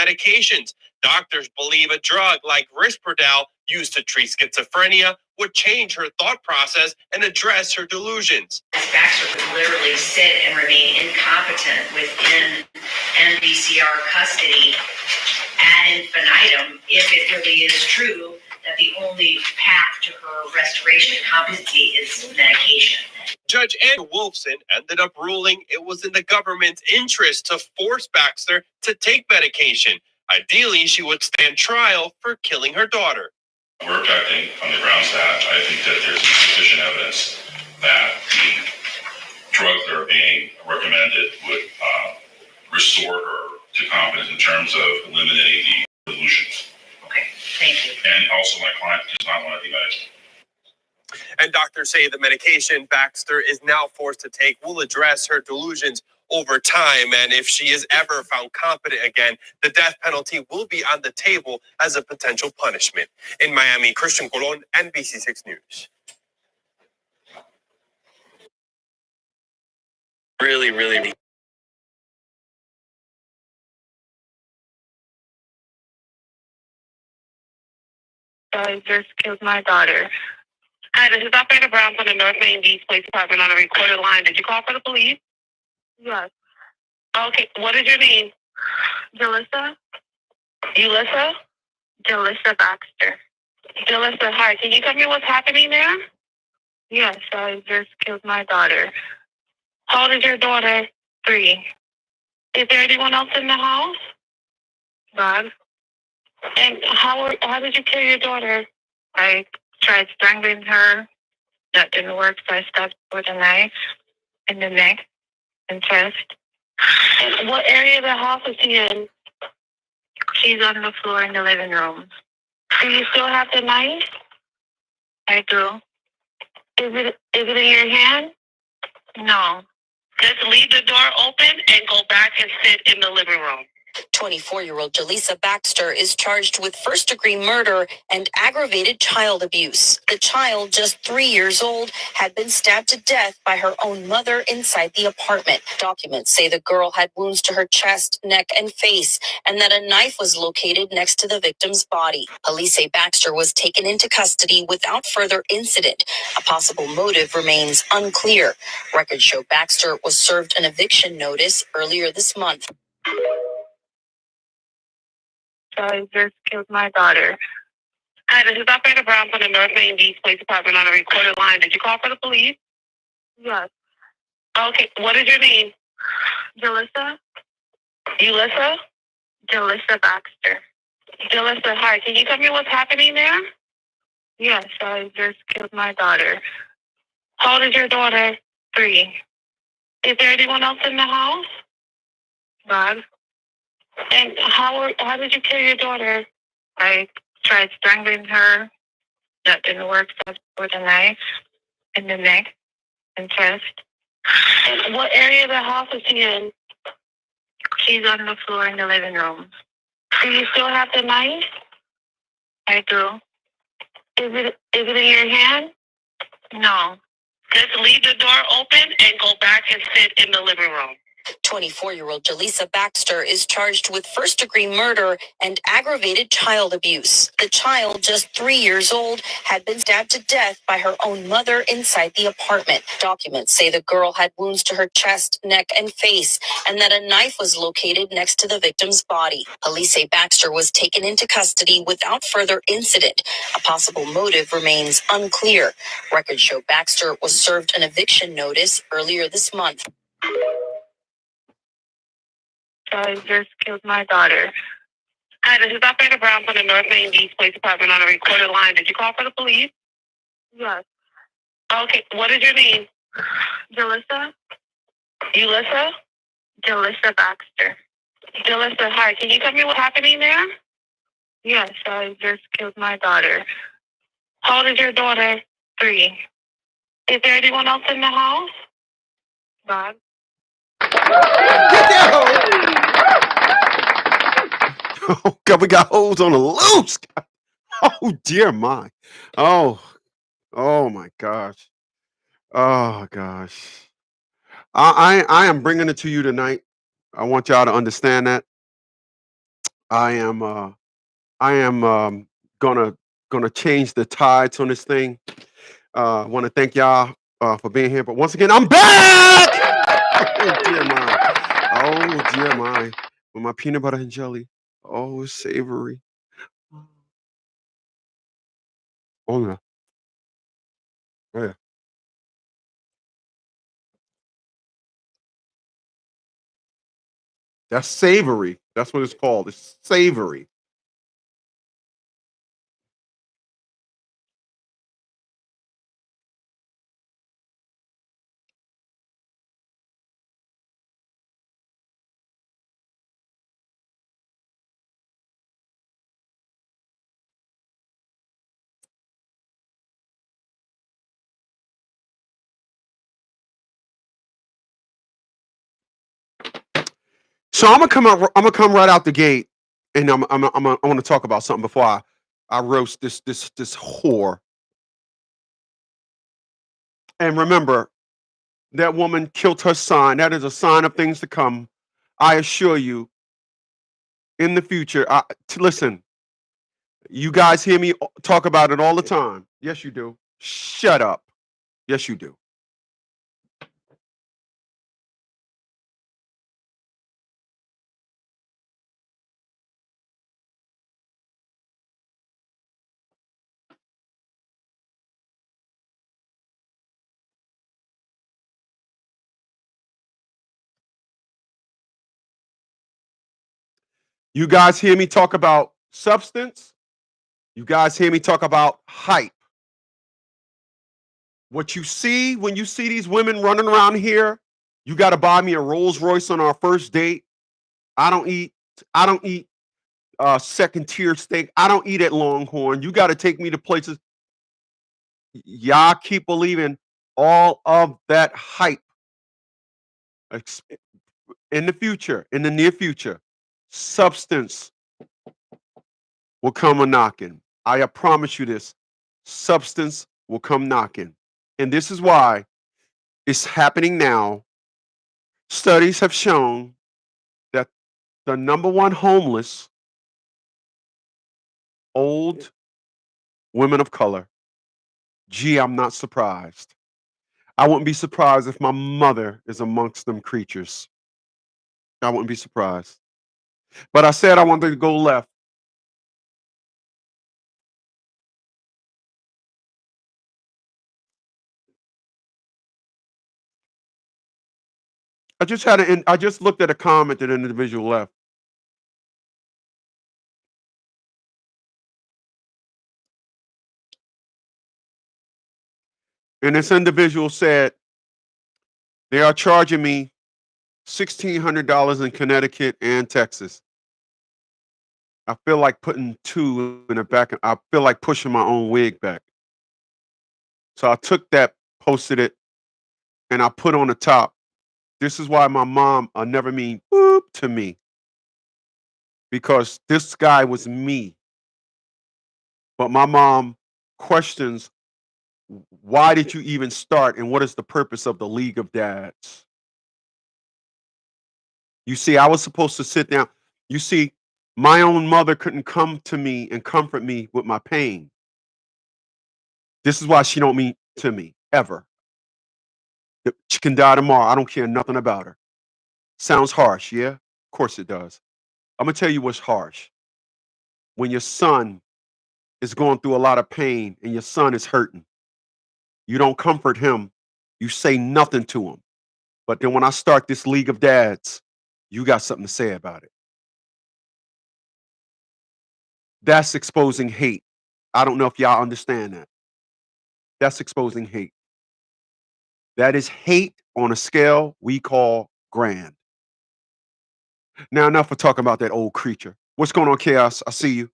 medications. Doctors believe a drug like Risperdal, used to treat schizophrenia, would change her thought process and address her delusions. Baxter would literally sit and remain incompetent within NBCR custody ad infinitum if it really is true that the only path to her restoration competency is medication. Judge Ann Wolfson ended up ruling it was in the government's interest to force Baxter to take medication. Ideally, she would stand trial for killing her daughter. We're objecting on the grounds that I think that there's sufficient evidence that the drugs that are being recommended would restore her to competence in terms of eliminating the delusions. Okay, thank you. And also, my client does not want to be medicated. And doctors say the medication Baxter is now forced to take will address her delusions over time. And if she is ever found competent again, the death penalty will be on the table as a potential punishment. In Miami, Christian Colon, NBC6 News. Really. I just killed my daughter. Hi, this is Operator Brown from the North Main Beach Police Department on a recorded line. Did you call for the police? Yes. Okay, what is your name? Jalissa. Ulissa? Jalissa Baxter. Jalissa, hi. Can you tell me what's happening there? Yes, I just killed my daughter. How old is your daughter? 3. Is there anyone else in the house? Bob. And how did you kill your daughter? I tried strangling her. That didn't work, so I stabbed her with a knife in the neck and chest. And what area of the house is she in? She's on the floor in the living room. Do you still have the knife? I do. Is it in your hand? No. Just leave the door open and go back and sit in the living room. 24-year-old JALLISA Baxter is charged with first-degree murder and aggravated child abuse. The child, just 3 years old, had been stabbed to death by her own mother inside the apartment. Documents say the girl had wounds to her chest, neck, and face, and that a knife was located next to the victim's body. Police say Baxter was taken into custody without further incident. A possible motive remains unclear. Records show Baxter was served an eviction notice earlier this month. I just killed my daughter. Hi, this is Operator Brown from the North Main Beach Police Department on a recorded line. Did you call for the police? Yes. Okay, what is your name? Jalissa. Ulissa? Jalissa Baxter. Jalissa, hi. Can you tell me what's happening there? Yes, I just killed my daughter. How old is your daughter? 3. Is there anyone else in the house? Bob. And how did you kill your daughter? I tried strangling her. That didn't work, so I stabbed her with a knife in the neck and chest. And what area of the house is she in? She's on the floor in the living room. Do you still have the knife? I do. Is it in your hand? No. Just leave the door open and go back and sit in the living room. 24-year-old JALLISA Baxter is charged with first-degree murder and aggravated child abuse. The child, just 3 years old, had been stabbed to death by her own mother inside the apartment. Documents say the girl had wounds to her chest, neck, and face, and that a knife was located next to the victim's body. Police say Baxter was taken into custody without further incident. A possible motive remains unclear. Records show Baxter was served an eviction notice earlier this month. I just killed my daughter. Hi, this is Operator Brown from the North Main Beach Police Department on a recorded line. Did you call for the police? Yes. Okay, what is your name? Jalissa. Ulissa? Jalissa Baxter. Jalissa, hi. Can you tell me what's happening there? Yes, I just killed my daughter. How old is your daughter? 3. Is there anyone else in the house? Bob. Oh God, we got holes on the loose. Oh dear my. Oh my gosh. Oh gosh. I am bringing it to you tonight. I want y'all to understand that. I am gonna change the tides on this thing. I want to thank y'all for being here. But once again, I'm back. Oh dear my. Oh dear my. With my peanut butter and jelly. Oh, it's savory. Oh yeah. Oh yeah. That's savory. That's what it's called. It's savory. So I'm gonna come right out the gate, and I want to talk about something before I roast this whore. And remember, that woman killed her son. That is a sign of things to come. I assure you, in the future. Listen, you guys hear me talk about it all the time. Yes, you do. Shut up. Yes, you do. You guys hear me talk about substance. You guys hear me talk about hype. What you see when you see these women running around here, you got to buy me a Rolls Royce on our first date. I don't eat. I don't eat second tier steak. I don't eat at Longhorn. You got to take me to places. Y'all keep believing all of that hype. In the future, in the near future, substance will come a knocking. I promise you this. Substance will come knocking. And this is why it's happening now. Studies have shown that the number one homeless, old women of color. Gee, I'm not surprised. I wouldn't be surprised if my mother is amongst them creatures. I wouldn't be surprised. But I said I wanted to go left. I just looked at a comment that an individual left. And this individual said they are charging me $1,600 in Connecticut and Texas. I feel like putting two in the back. I feel like pushing my own wig back. So I took that, posted it, and I put on the top. This is why my mom never mean boop to me, because this guy was me. But my mom questions, why did you even start, and what is the purpose of the League of Dads? You see, I was supposed to sit down. You see, my own mother couldn't come to me and comfort me with my pain. This is why she don't mean to me ever. She can die tomorrow. I don't care nothing about her. Sounds harsh, yeah? Of course it does. I'm gonna tell you what's harsh. When your son is going through a lot of pain and your son is hurting, you don't comfort him. You say nothing to him. But then when I start this League of Dads, you got something to say about it. That's exposing hate. I don't know if y'all understand that. That's exposing hate. That is hate on a scale we call grand. Now, enough for talking about that old creature. What's going on, Chaos? I see you.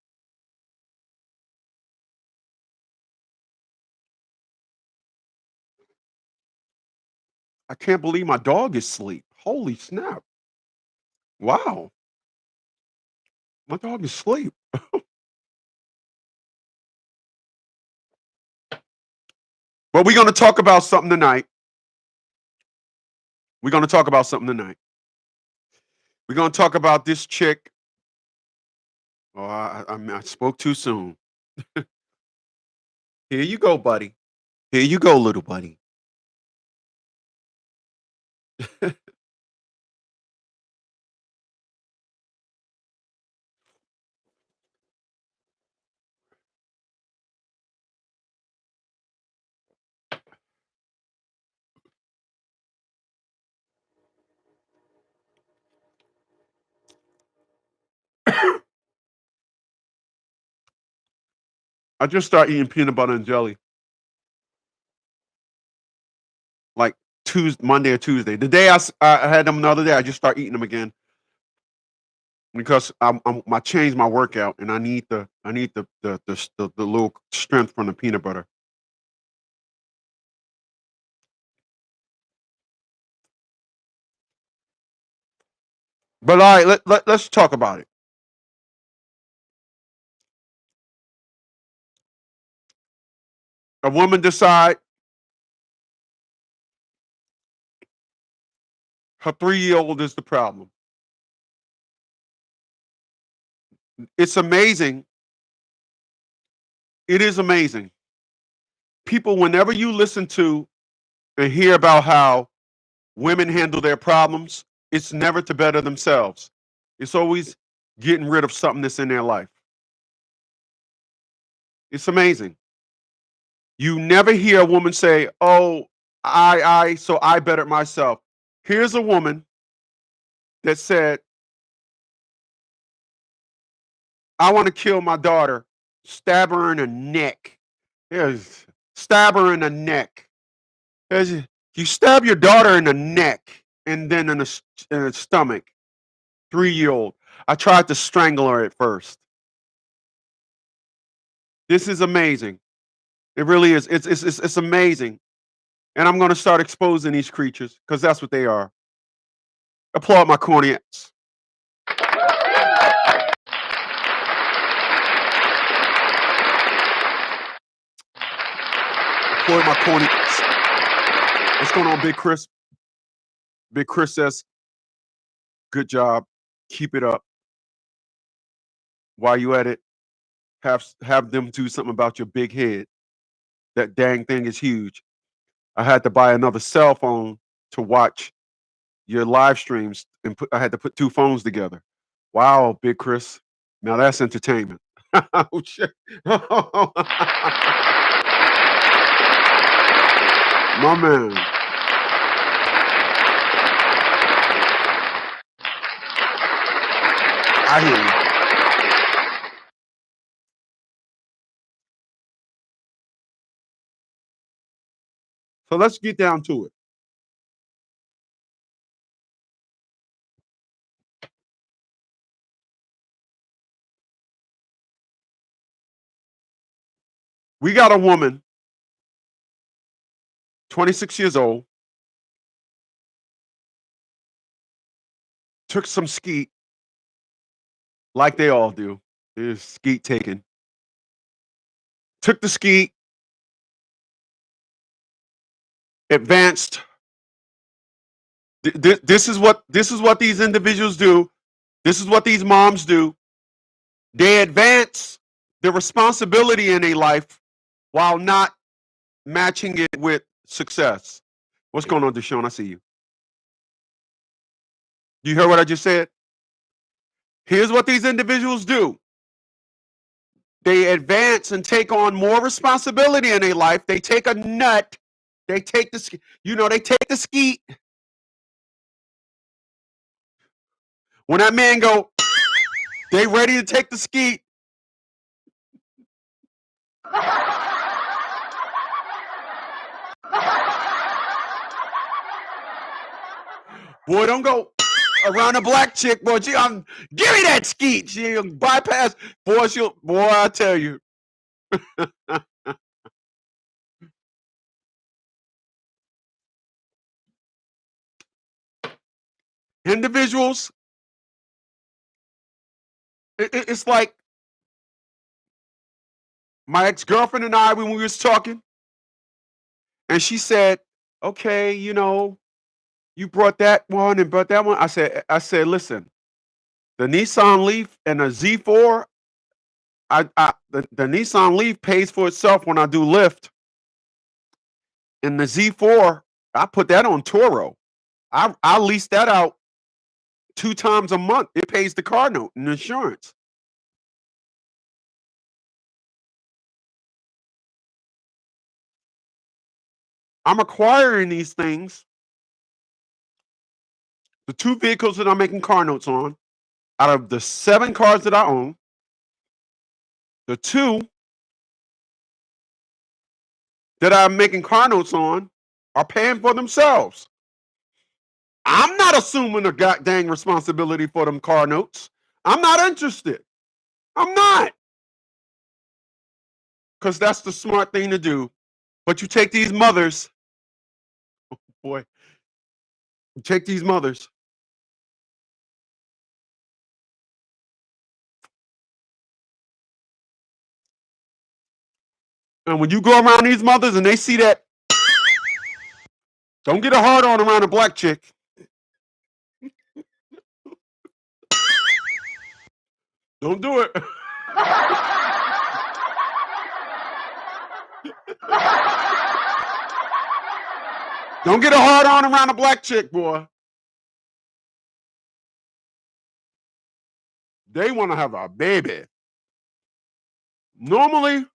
I can't believe my dog is asleep. Holy snap. Wow. My dog is asleep. But we're going to talk about something tonight. We're going to talk about something tonight. We're going to talk about this chick Oh, I spoke too soon. Here you go, buddy. Here you go, little buddy. I just started eating peanut butter and jelly like Tuesday, Monday or Tuesday. The day I had them the other day, I just start eating them again because I changed my workout and I need the little strength from the peanut butter. But all right, let's talk about it. A woman decide her 3-year-old is the problem. It's amazing. It is amazing. People, whenever you listen to and hear about how women handle their problems, it's never to better themselves. It's always getting rid of something that's in their life. It's amazing. You never hear a woman say, "Oh, so I bettered myself." Here's a woman that said, "I want to kill my daughter, stab her in the neck." Yes, stab her in the neck. As you stab your daughter in the neck and then in the stomach. 3-year-old. I tried to strangle her at first. This is amazing. It really is. It's amazing. And I'm going to start exposing these creatures because that's what they are. Applaud my cornettes. Applaud my cornettes. What's going on, Big Chris? Big Chris says, "Good job. Keep it up. While you at it, have them do something about your big head. That dang thing is huge. I had to buy another cell phone to watch your live streams and I had to put 2 phones together. Wow, Big Chris. Now that's entertainment." Oh shit. My man. I hear you. So let's get down to it. We got a woman, 26 years old, took some skeet, like they all do. There's skeet taken. Took the skeet, advanced. This is what these individuals do. This is what these moms do. They advance the responsibility in their life while not matching it with success. What's going on, Deshaun? I see you. You heard what I just said? Here's what these individuals do. They advance and take on more responsibility in their life. They take a nut. They take the, they take the skeet. When that man go, they ready to take the skeet. Boy, don't go around a black chick, boy. Give me that skeet. She'll bypass. Boy, I tell you. Individuals, it's like my ex-girlfriend and I, when we was talking, and she said, "Okay, you brought that one and brought that one." I said, listen, the Nissan Leaf and a Z4, the Nissan Leaf pays for itself when I do Lyft. And the Z4, I put that on Toro. I lease that out 2 times a month. It pays the car note and insurance. I'm acquiring these things. The 2 vehicles that I'm making car notes on, out of the 7 cars that I own, the 2 that I'm making car notes on are paying for themselves. I'm not assuming a goddamn responsibility for them car notes. I'm not interested. I'm not. Because that's the smart thing to do. But you take these mothers, oh boy, you take these mothers, and when you go around these mothers and they see that, don't get a hard on around a black chick. Don't do it. Don't get a hard on around a black chick, boy. They want to have a baby. Normally,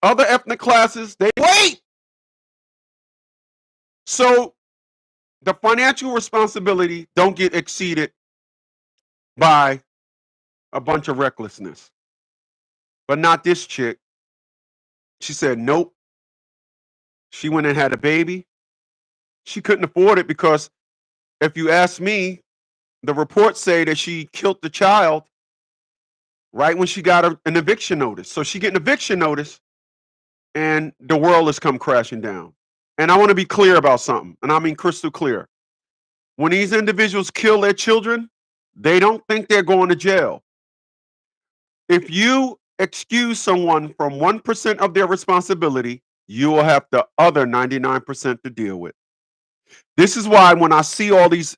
other ethnic classes, they wait. So the financial responsibility don't get exceeded by a bunch of recklessness. But not this chick. She said, nope. She went and had a baby. She couldn't afford it because if you ask me, the reports say that she killed the child right when she got an eviction notice. So she get an eviction notice and the world has come crashing down. And I want to be clear about something, and I mean crystal clear. When these individuals kill their children, they don't think they're going to jail. If you excuse someone from 1% of their responsibility, you will have the other 99% to deal with. This is why when I see all these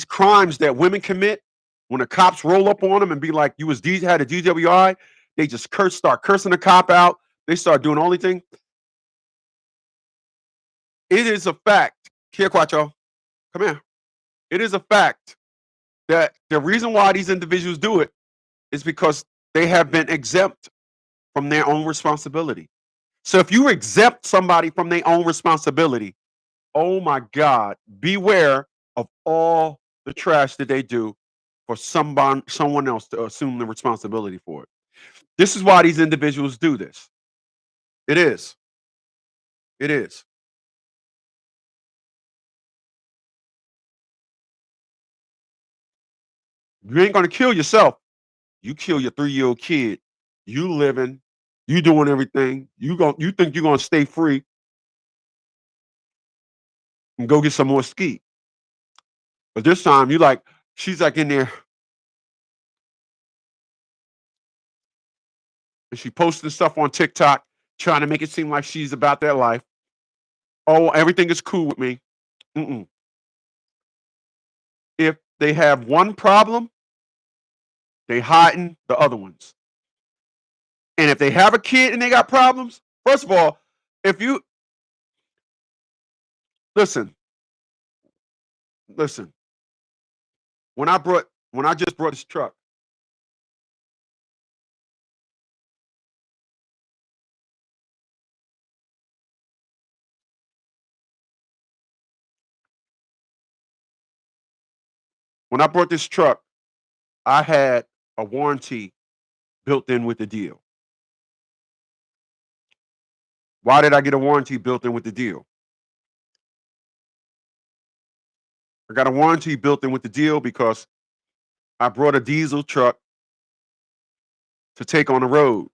crimes that women commit, when the cops roll up on them and be like, "You had a DWI," they just start cursing the cop out. They start doing all these things. It is a fact. Here, Quattro, come here. It is a fact that the reason why these individuals do it is because they have been exempt from their own responsibility. So if you exempt somebody from their own responsibility, oh my God, beware of all the trash that they do for someone else to assume the responsibility for it. This is why these individuals do this. It is. It is. You ain't gonna kill yourself. You kill your 3-year-old kid. You living, you doing everything. You think you're gonna stay free and go get some more ski. But this time she's like in there and she posting stuff on TikTok, trying to make it seem like she's about that life. Oh, everything is cool with me. Mm-mm. If they have one problem, they hiding the other ones. And if they have a kid and they got problems, first of all, if you listen, when I just brought this truck, I had a warranty built in with the deal. Why did I get a warranty built in with the deal? I got a warranty built in with the deal because I brought a diesel truck to take on the road.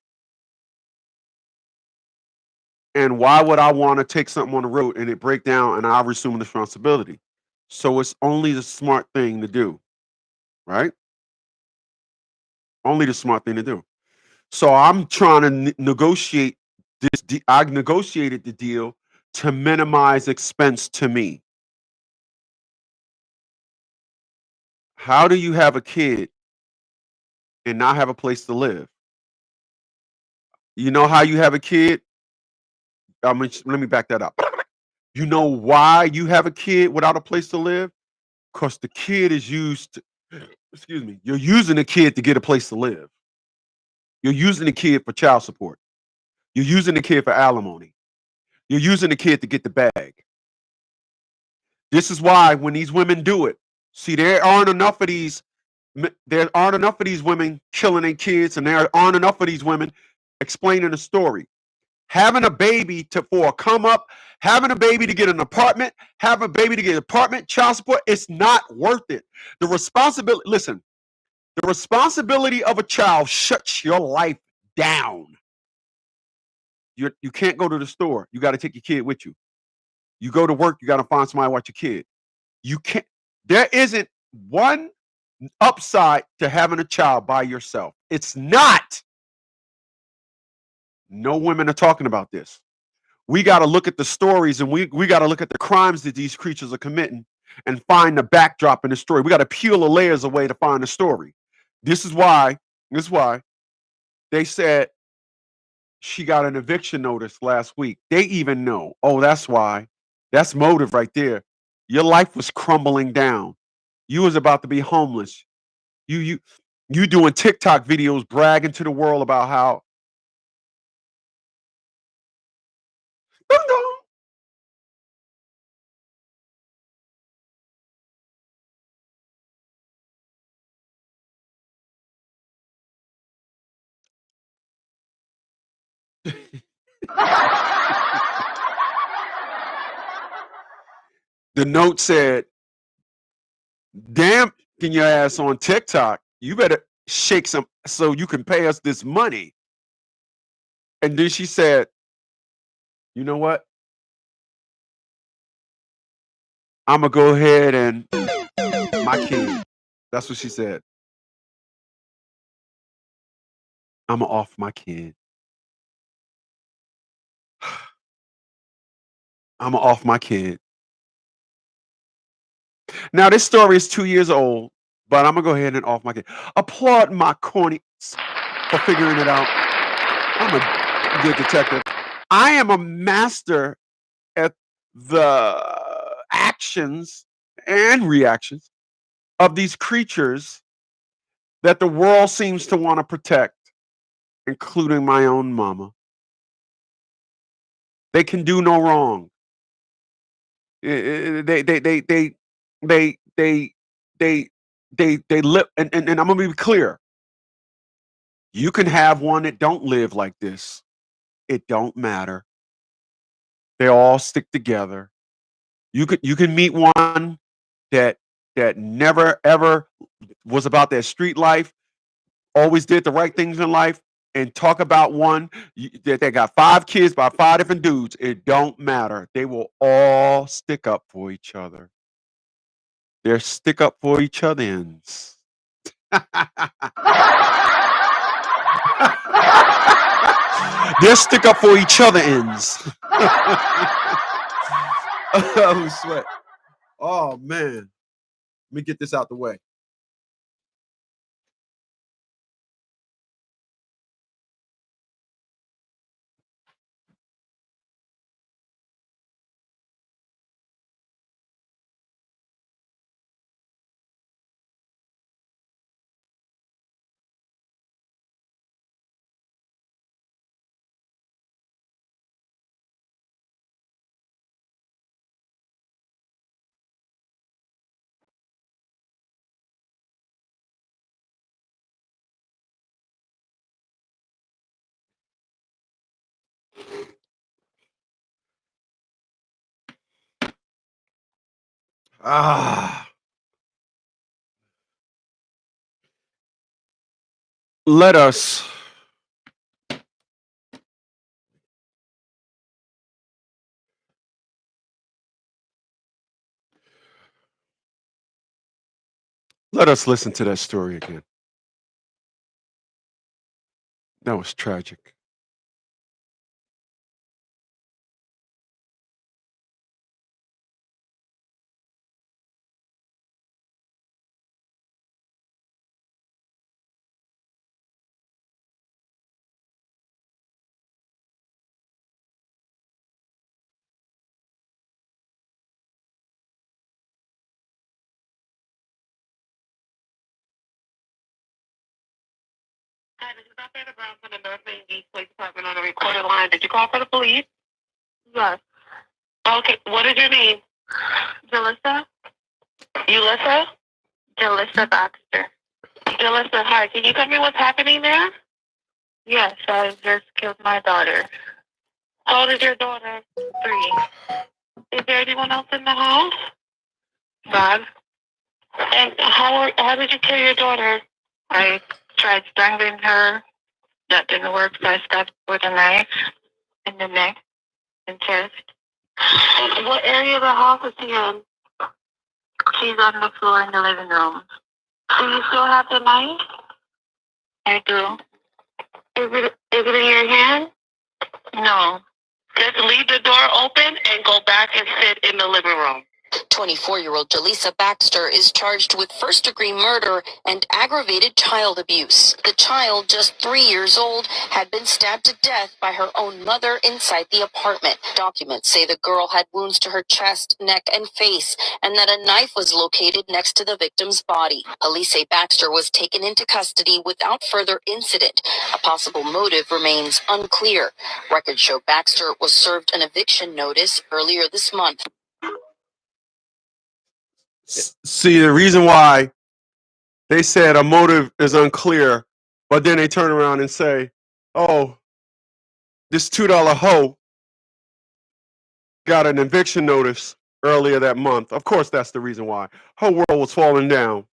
And why would I want to take something on the road and it break down and I assume the responsibility? So it's only the smart thing to do, right? Only the smart thing to do. So I'm trying to negotiate this. I negotiated the deal to minimize expense to me. How do you have a kid and not have a place to live? You know how you have a kid? I mean, let me back that up. You know why you have a kid without a place to live? Because the kid is used, excuse me, you're using the kid to get a place to live. You're using the kid for child support. You're using the kid for alimony. You're using the kid to get the bag. This is why when these women do it, see, there aren't enough of these women killing their kids, and there aren't enough of these women explaining the story. Having a baby for a come up, having a baby to get an apartment, having a baby to get an apartment, child support, it's not worth it. The responsibility, listen, the responsibility of a child shuts your life down. You can't go to the store. You got to take your kid with you. You go to work, you got to find somebody to watch your kid. You can't, there isn't one upside to having a child by yourself. It's not. No women are talking about this. We got to look at the stories, and we got to look at the crimes that these creatures are committing and find the backdrop in the story. We got to peel the layers away to find the story. This is why they said she got an eviction notice last week. They even know. Oh, that's why. That's motive right there. Your life was crumbling down. You was about to be homeless. You doing TikTok videos bragging to the world about how the note said, damn your ass on TikTok. You better shake some so you can pay us this money. And then she said, you know what? I'm gonna go ahead and my kid. That's what she said. I'm gonna off my kid. I'm gonna off my kid. Now this story is 2 years old, but I'm gonna go ahead and off my kid. Applaud my corny for figuring it out. I'm a good detective. I am a master at the actions and reactions of these creatures that the world seems to want to protect, including my own mama. They can do no wrong. They live, and I'm gonna be clear. You can have one that don't live like this. It don't matter. They all stick together. You can meet one that never ever was about their street life, always did the right things in life, and talk about one that they got 5 kids by 5 different dudes. It don't matter. They will all stick up for each other. They're stick up for each other's. They're stick up for each other ends. Oh, sweat. Oh, man. Let me get this out the way. Ah. Let us listen to that story again. That was tragic. this is Operator Brown from the North Main Beach Police Department on a recorded line. Did you call for the police? Yes. Okay, what is your name? Jalissa? Ulissa? Jalissa Baxter. Jalissa, hi. Can you tell me what's happening there? Yes, I just killed my daughter. How old is your daughter? 3. Is there anyone else in the house? God. And how did you kill your daughter? I tried strangling her. That didn't work, so I stabbed her with a knife in the neck and chest. And what area of the house is she in? She's on the floor in the living room. Do you still have the knife? I do. Is it in your hand? No. Just leave the door open and go back and sit in the living room. 24-year-old JALLISA Baxter is charged with first-degree murder and aggravated child abuse. The child, just 3 years old, had been stabbed to death by her own mother inside the apartment. Documents say the girl had wounds to her chest, neck, and face, and that a knife was located next to the victim's body. Police say Baxter was taken into custody without further incident. A possible motive remains unclear. Records show Baxter was served an eviction notice earlier this month. See, the reason why they said a motive is unclear, but then they turn around and say, oh, this $2 hoe got an eviction notice earlier that month. Of course, that's the reason why. Her world was falling down.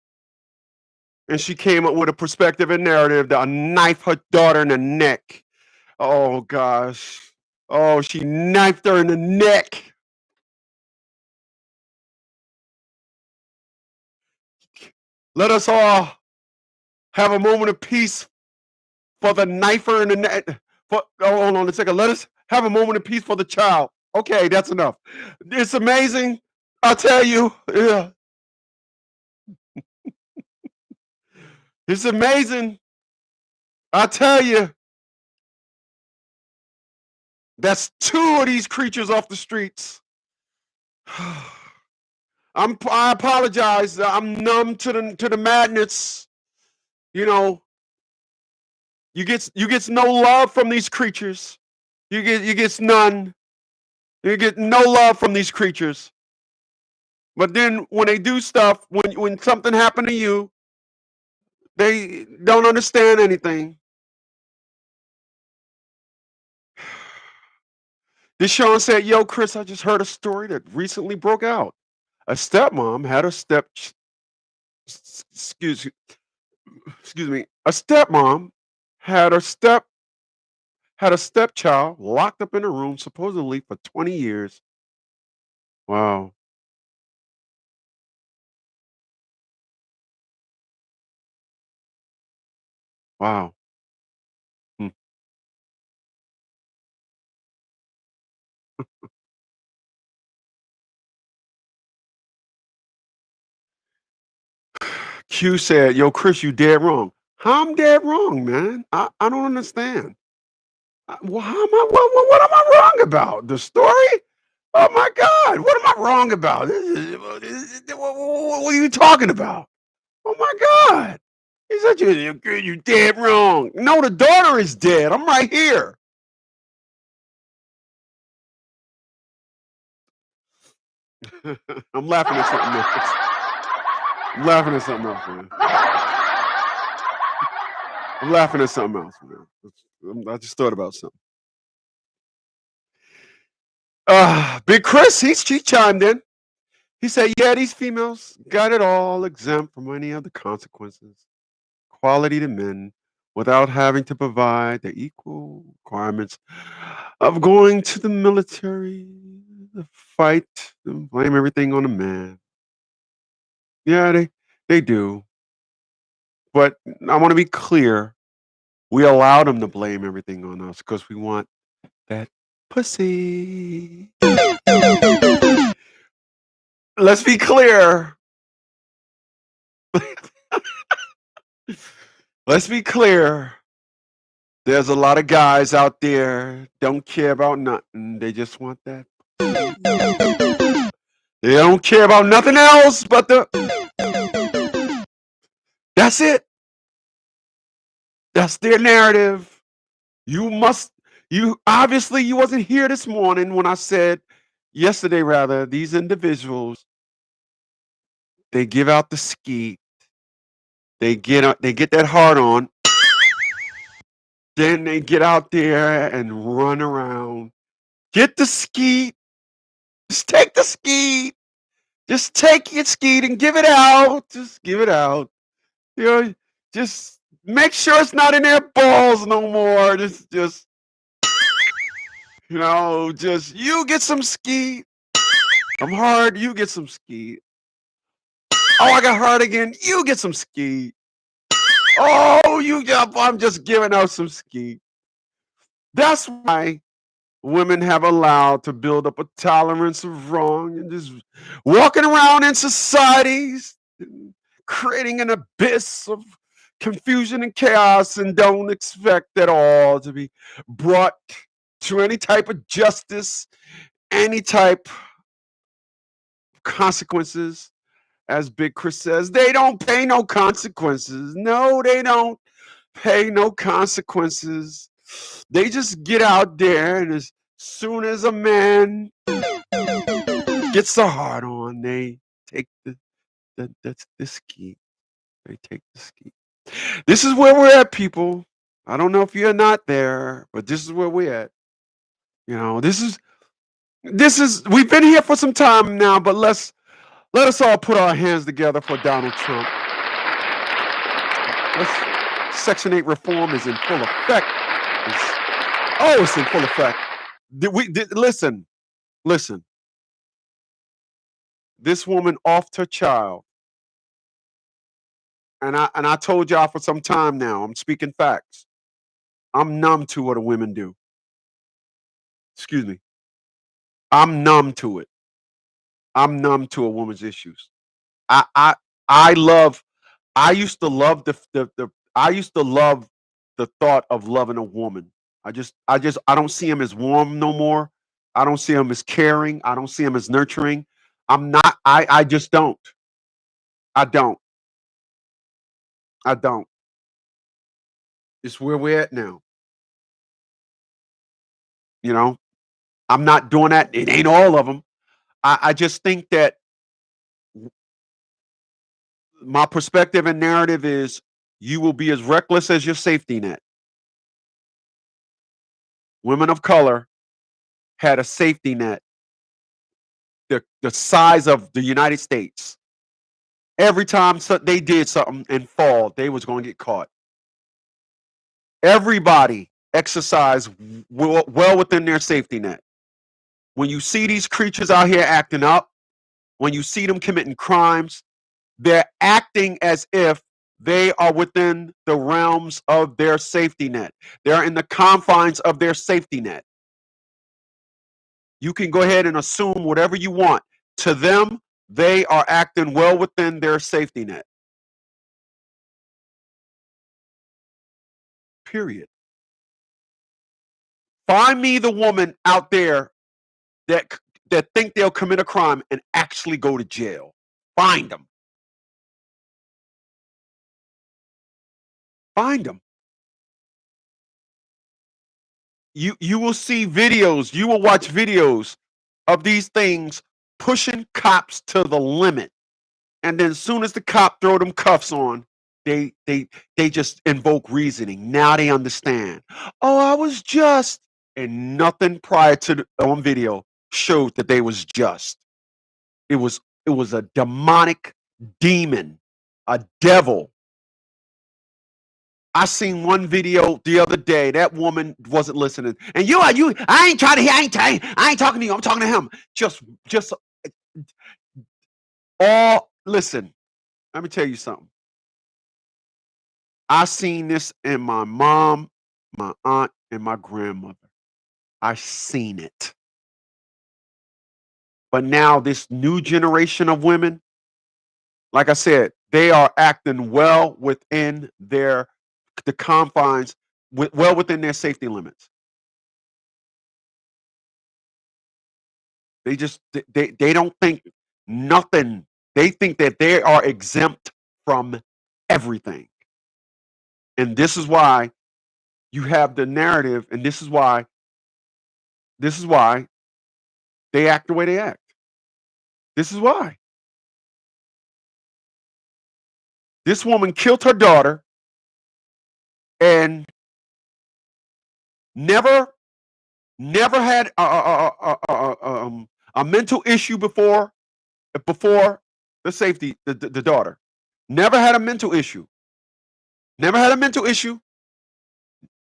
And she came up with a perspective and narrative that knifed her daughter in the neck. Oh, gosh. Oh, she knifed her in the neck. Let us all have a moment of peace for the knifer in the neck. Hold on a second. Let us have a moment of peace for the child. Okay, that's enough. It's amazing. I'll tell you. Yeah. It's amazing. I'll tell you. That's 2 of these creatures off the streets. I apologize. I'm numb to the madness. You know, you get no love from these creatures. You get none. You get no love from these creatures. But then when they do stuff, when something happened to you, they don't understand anything. Deshaun said, yo, Chris, I just heard a story that recently broke out. A stepmom had a a stepmom had a stepchild locked up in a room supposedly for 20 years. Wow. Wow. Hmm. Q said, yo, Chris, you dead wrong. How I'm dead wrong, man? I don't understand. Well, what am I wrong about? The story? Oh my God, what am I wrong about? What are you talking about? Oh my God. He said, you dead wrong. No, the daughter is dead. I'm right here. I'm laughing at something else. I'm laughing at something else, man. I'm laughing at something else, man. I just thought about something. Big Chris, he chimed in. He said, yeah, these females got it all exempt from any of the consequences. Quality to men without having to provide the equal requirements of going to the military, the fight, and blame everything on the man. Yeah, they do. But I want to be clear. We allow them to blame everything on us because we want that pussy. Let's be clear. Let's be clear. There's a lot of guys out there don't care about nothing. They just want that. They don't care about nothing else but the. That's it. That's their narrative. You obviously you wasn't here this morning when I said yesterday rather, these individuals, they give out the skeet, they get that hard on, then they get out there and run around. Get the skeet, just take the skeet, just take your skeet and give it out. Just give it out. You know, just make sure it's not in their balls no more. Just just you get some skeet. I'm hard, you get some skeet. Oh, I got hard again. You get some skeet. Oh, I'm just giving out some skeet. That's why women have allowed to build up a tolerance of wrong and just walking around in societies, creating an abyss of confusion and chaos, and don't expect at all to be brought to any type of justice, any type of consequences. As Big Chris says, they don't pay no consequences. No, they don't pay no consequences. They just get out there, and as soon as a man gets the hard on, they take the ski. They take the ski. This is where we're at, people. I don't know if you're not there, but this is where we're at. This is we've been here for some time now, but let us all put our hands together for Donald Trump. Section 8 reform is in full effect. It's in full effect. Listen. This woman offed her child. And I told y'all for some time now, I'm speaking facts. I'm numb to what the women do. Excuse me. I'm numb to it. I'm numb to a woman's issues. I used to love the thought of loving a woman. I don't see him as warm no more. I don't see him as caring. I don't see him as nurturing. I just don't. I don't. It's where we're at now. I'm not doing that. It ain't all of them. I just think that my perspective and narrative is you will be as reckless as your safety net. Women of color had a safety net the size of the United States. Every time they did something and fall, they was going to get caught. Everybody exercised well within their safety net. When you see these creatures out here acting up, when you see them committing crimes, they're acting as if they are within the realms of their safety net. They're in the confines of their safety net. You can go ahead and assume whatever you want. To them, they are acting well within their safety net. Period. Find me the woman out there that think they'll commit a crime and actually go to jail. Find them. Find them. You will see videos. You will watch videos of these things pushing cops to the limit, and then as soon as the cop throw them cuffs on, they just invoke reasoning. Now they understand. Oh, I was just, and nothing prior to on video showed that they was just. It was a demonic demon, a devil. I seen one video the other day. That woman wasn't listening. And I ain't trying to hear. I ain't talking to you. I'm talking to him. Just listen. Let me tell you something. I seen this in my mom, my aunt, and my grandmother. I seen it. But now this new generation of women, like I said, they are acting well within the confines, well within their safety limits. They don't think nothing. They think that they are exempt from everything. And this is why you have the narrative, and this is why they act the way they act. This is why. This woman killed her daughter and never had a mental issue before the safety, the daughter. Never had a mental issue. Never had a mental issue.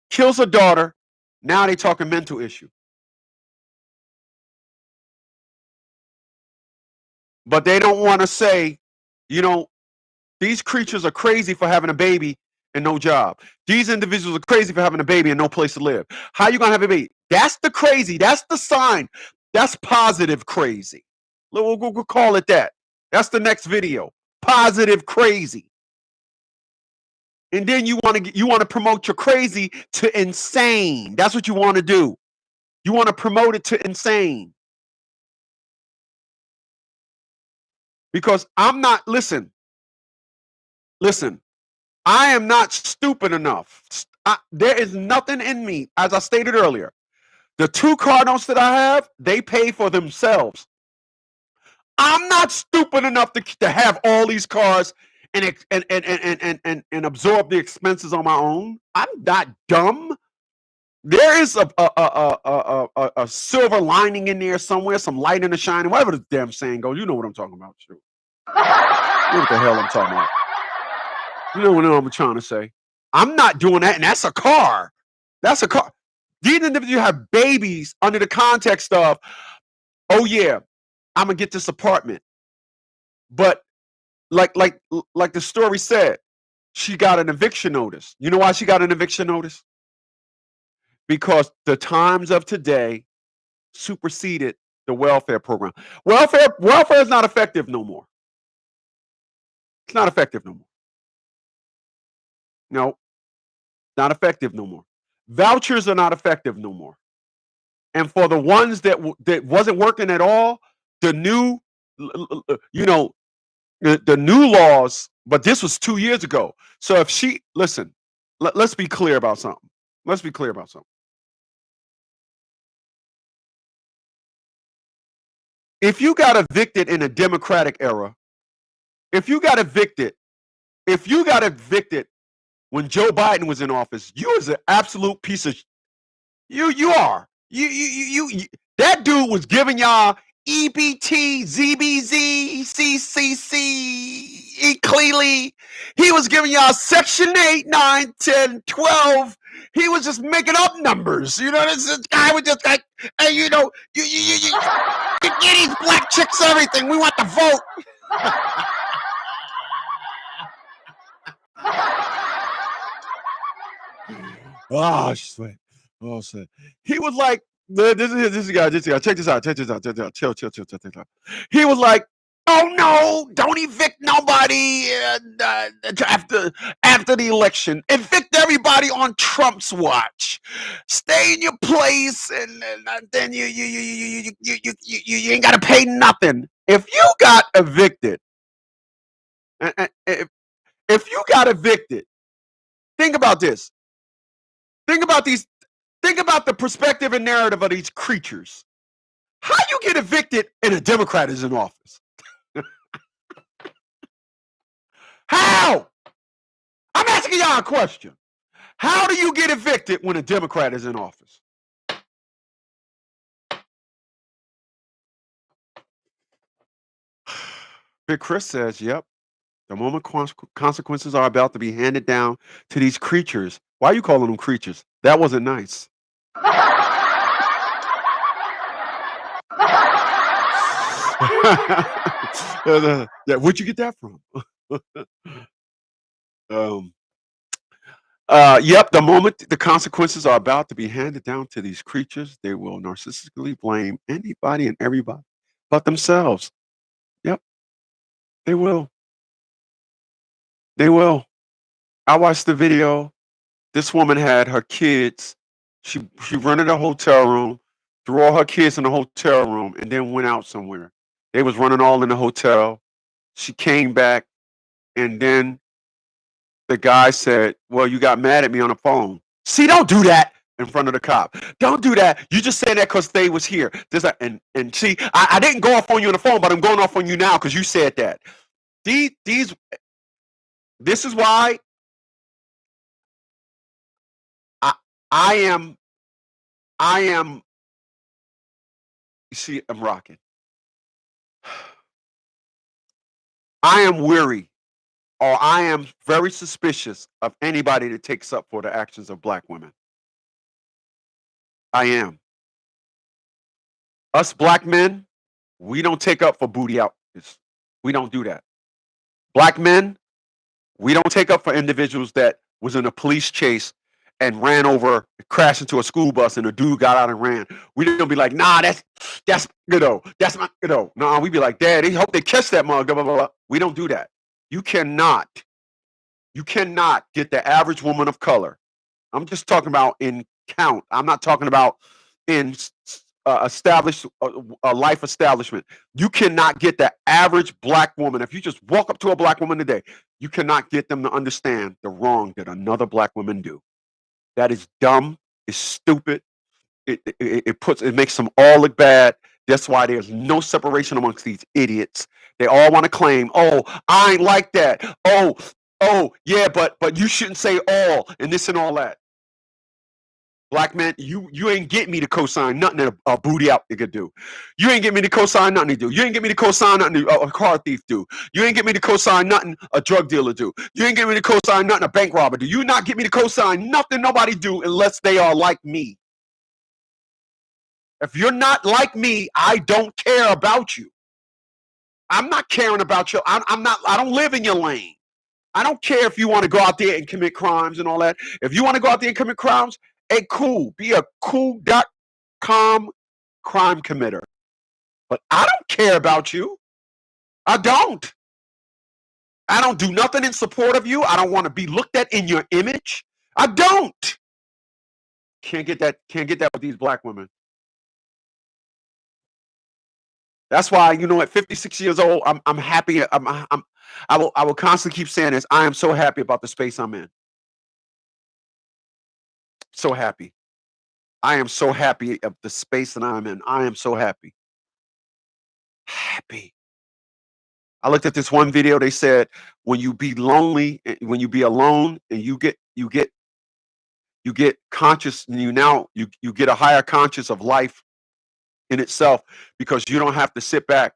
Kills her daughter. Now they talking mental issue. But they don't want to say, you know, these creatures are crazy for having a baby and no job. These individuals are crazy for having a baby and no place to live. How you gonna have a baby? That's the crazy. That's the sign. That's positive crazy. We'll call it that. That's the next video. Positive crazy. And then you want to promote your crazy to insane. That's what you want to do. You want to promote it to insane. Because I'm not, listen, I am not stupid enough. There is nothing in me, as I stated earlier. The 2 car notes that I have, they pay for themselves. I'm not stupid enough to have all these cars and absorb the expenses on my own. I'm not dumb. There is a silver lining in there somewhere, some light in the shining, whatever the damn saying goes. You know what I'm talking about, too. You know what the hell I'm talking about. You know what I'm trying to say. I'm not doing that, and that's a car. That's a car. These individuals have babies under the context of, oh yeah, I'm gonna get this apartment. But like the story said, she got an eviction notice. You know why she got an eviction notice? Because the times of today superseded the welfare program. Welfare is not effective no more. It's not effective no more. No, not effective no more. Vouchers are not effective no more. And for the ones that wasn't working at all, the new, the new laws. But this was 2 years ago. So if she listen, let's be clear about something. Let's be clear about something. If you got evicted in a Democratic era, if you got evicted when Joe Biden was in office, you was an absolute piece of you are. You that dude was giving y'all EBT, ZBZ, CCC, Clearly. He was giving y'all Section 8, 9, 10, 12. He was just making up numbers. You know, this guy was just like, hey, you know, you get these black chicks everything. We want the vote. Oh, sweat. Oh, shit. He was like, this guy. Check this out. Chill. He was like, oh no, don't evict nobody after the election. Evict everybody on Trump's watch. Stay in your place, and then you ain't gotta pay nothing. If you got evicted, think about this. Think about the perspective and narrative of these creatures. How you get evicted and a Democrat is in office? How? I'm asking y'all a question. How do you get evicted when a Democrat is in office? Big Chris says, yep. The moment consequences are about to be handed down to these creatures. Why are you calling them creatures? That wasn't nice. Where'd you get that from? Yep, the moment the consequences are about to be handed down to these creatures, they will narcissistically blame anybody and everybody but themselves. Yep, they will. They will. I watched the video. This woman had her kids. She rented a hotel room, threw all her kids in the hotel room, and then went out somewhere. They was running all in the hotel. She came back, and then the guy said, well, you got mad at me on the phone. See, don't do that in front of the cop. Don't do that. You just saying that because they was here. And see, I didn't go off on you on the phone, but I'm going off on you now because you said that. This is why I am, you see, I'm rocking. I am weary, or I am very suspicious of anybody that takes up for the actions of black women. I am. Us black men, we don't take up for booty out. We don't do that. Black men, we don't take up for individuals that was in a police chase and ran over, crashed into a school bus, and a dude got out and ran. We don't be like, nah, that's that's my No, we be like, Dad, they hope they catch that mug. Blah, blah, blah. We don't do that. You cannot get the average woman of color. I'm just talking about in count. I'm not talking about in established life establishment. You cannot get the average black woman. If you just walk up to a black woman today, you cannot get them to understand the wrong that another black woman do. That is dumb. It's stupid. It makes them all look bad. That's why there's no separation amongst these idiots. They all want to claim, oh, I ain't like that. Oh, yeah, but you shouldn't say all and this and all that. Black man, you ain't get me to co-sign nothing that a booty out nigga do. You ain't get me to co-sign nothing to do. You ain't get me to co-sign nothing a car thief do. You ain't get me to co-sign nothing a drug dealer do. You ain't get me to co-sign nothing a bank robber do. You not get me to co-sign nothing nobody do unless they are like me. If you're not like me, I don't care about you. I'm not caring about you. I don't live in your lane. I don't care if you want to go out there and commit crimes and all that. If you want to go out there and commit crimes, hey, cool. Be a cool.com crime committer. But I don't care about you. I don't. I don't do nothing in support of you. I don't want to be looked at in your image. I don't. Can't get that with these black women. That's why, at 56 years old, I'm happy. I will constantly keep saying this. I am so happy about the space I'm in. So happy. I am so happy of the space that I'm in. I am so happy. Happy. I looked at this one video. They said when you be lonely, when you be alone, and you get conscious, and you get a higher conscious of life in itself, because you don't have to sit back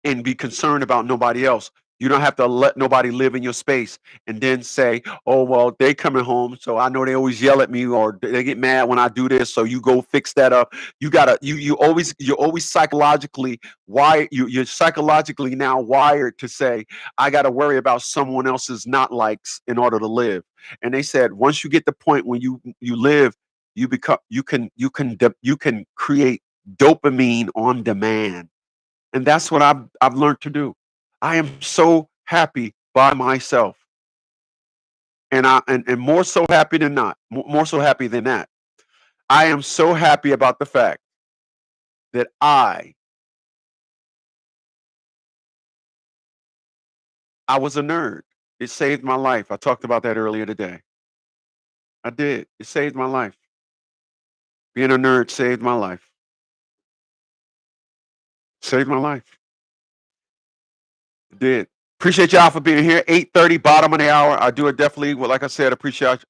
and be concerned about nobody else. You don't have to let nobody live in your space and then say, oh, well, they coming home, so I know they always yell at me, or they get mad when I do this, so you go fix that up. You're always psychologically you're psychologically now wired to say, I got to worry about someone else's not likes in order to live. And they said once you get the point when you live, you can create dopamine on demand. And that's what I've learned to do. I am so happy by myself. And more so happy than not, more so happy than that. I am so happy about the fact that I was a nerd. It saved my life. I talked about that earlier today. I did. It saved my life. Being a nerd saved my life. Saved my life. It did. Appreciate y'all for being here. 8:30, bottom of the hour. I do it definitely. Well, like I said, appreciate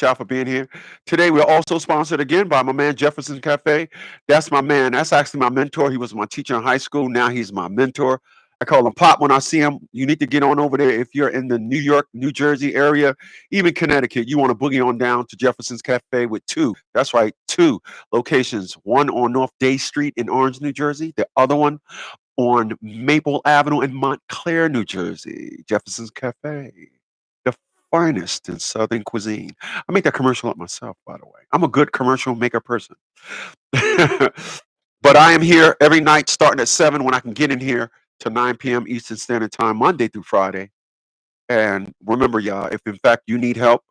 y'all for being here. Today, we're also sponsored again by my man, Jefferson Cafe. That's my man. That's actually my mentor. He was my teacher in high school. Now he's my mentor. I call him Pop when I see him. You need to get on over there if you're in the New York, New Jersey area, even Connecticut. You want to boogie on down to Jefferson's Cafe with two. That's right, two locations. One on North Day Street in Orange, New Jersey. The other one on Maple Avenue in Montclair, New Jersey. Jefferson's Cafe. The finest in Southern cuisine. I make that commercial up myself, by the way. I'm a good commercial maker person. But I am here every night starting at 7 when I can get in here to 9 p.m. Eastern Standard Time, Monday through Friday. And remember, y'all, if in fact you need help,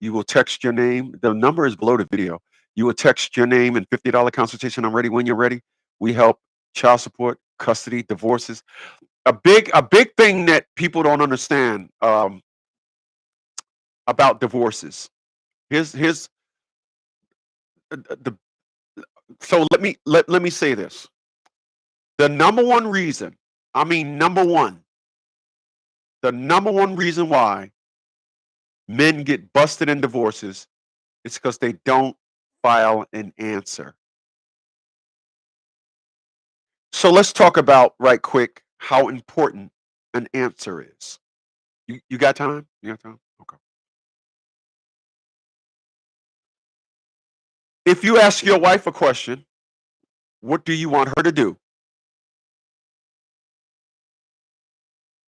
you will text your name. The number is below the video. You will text your name and $50 consultation. I'm ready when you're ready. We help child support, custody, divorces, a big thing that people don't understand about divorces. Here's the so let me say this. The number one reason, I mean the number one reason why men get busted in divorces is because they don't file an answer. So let's talk about right quick how important an answer is. You got time? You got time? Okay. If you ask your wife a question, what do you want her to do?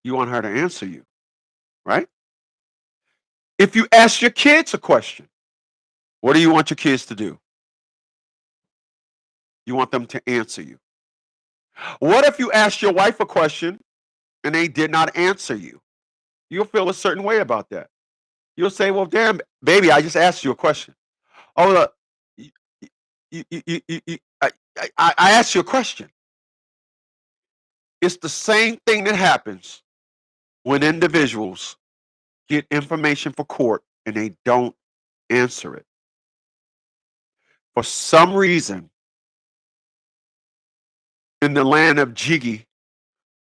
You want her to answer you, right? If you ask your kids a question, what do you want your kids to do? You want them to answer you. What if you ask your wife a question and they did not answer you? You'll feel a certain way about that. You'll say, well, damn, baby, I just asked you a question. Oh, look, I asked you a question. It's the same thing that happens when individuals get information for court and they don't answer it. For some reason, in the land of jiggy,